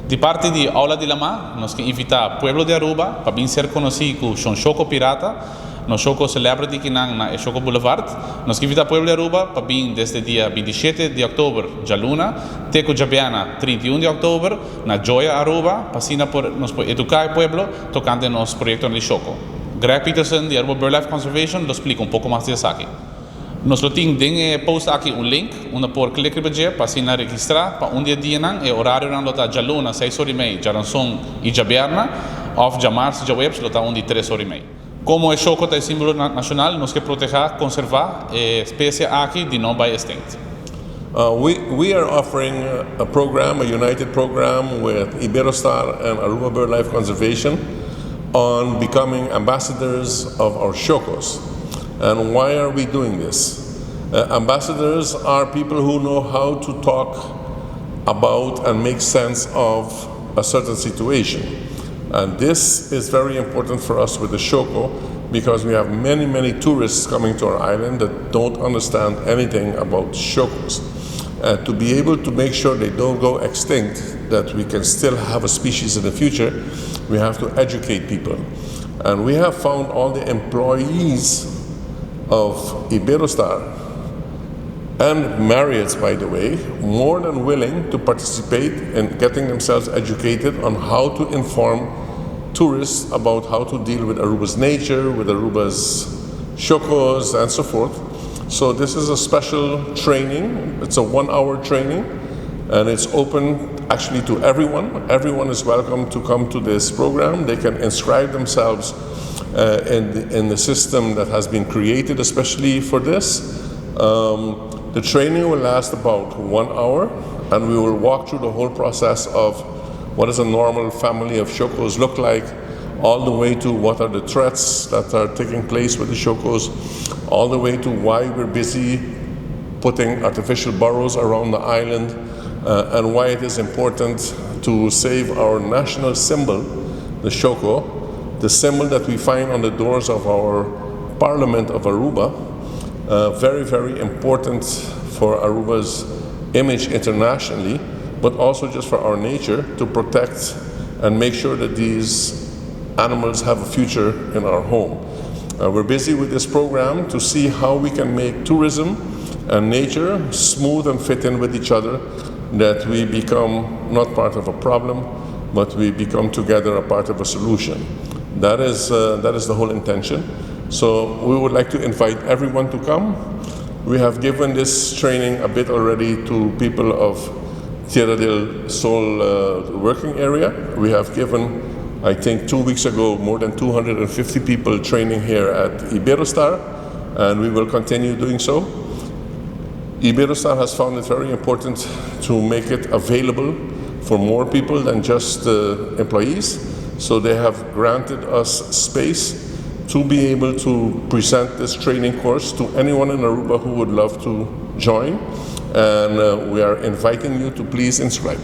De parte de Aula di Lama, nós que invitar pueblo de Aruba para vir ser conhecido com Shoco Pirata, no Shoco Celebrity que na Shoco Boulevard. Nós que invitar pueblo de Aruba para vir desde dia 27 de outubro, já luna, até que Jabiana 31 de outubro, na JOIA Aruba, para por nos educar o pueblo tocando nos projetos de Shoco. Greg Peterson de Aruba Birdlife Conservation lo explica um pouco mais disso aqui. Nós temos post aqui link, onde por clicar para registrar para dia e horário não está já luna 6h30, já ranção e já berna, ou já março já web está onde 3h30. Como o Shoco é símbolo nacional, nós que proteger, conservar espécie aqui de não vai extinct. We are offering a program, a united program with Iberostar and Aruba Birdlife Conservation on becoming ambassadors of our Shocos. And why are we doing this? Ambassadors are people who know how to talk about and make sense of a certain situation. And this is very important for us with the Shoco because we have many tourists coming to our island that don't understand anything about Shocos. To be able to make sure they don't go extinct, that we can still have a species in the future, we have to educate people. And we have found all the employees of Iberostar and Marriott's, by the way, more than willing to participate in getting themselves educated on how to inform tourists about how to deal with Aruba's nature, with Aruba's Shocos, and so forth. So this is a special training. It's a 1-hour training, and it's open actually to everyone. Everyone is welcome to come to this program. They can inscribe themselves in the system that has been created especially for this. The training will last about 1 hour, and we will walk through the whole process of what does a normal family of Shocos look like, all the way to what are the threats that are taking place with the Shocos, all the way to why we're busy putting artificial burrows around the island, and why it is important to save our national symbol, the Shoco, the symbol that we find on the doors of our Parliament of Aruba. Very important for Aruba's image internationally, but also just for our nature, to protect and make sure that these animals have a future in our home. We're busy with this program to see how we can make tourism and nature smooth and fit in with each other, that we become not part of a problem, but we become together a part of a solution. That is the whole intention. So we would like to invite everyone to come. We have given this training a bit already to people of Tierra del Sol working area. We have given, I think 2 weeks ago, more than 250 people training here at Iberostar, and we will continue doing so. Iberostar has found it very important to make it available for more people than just employees. So they have granted us space to be able to present this training course to anyone in Aruba who would love to join. And we are inviting you to please inscribe.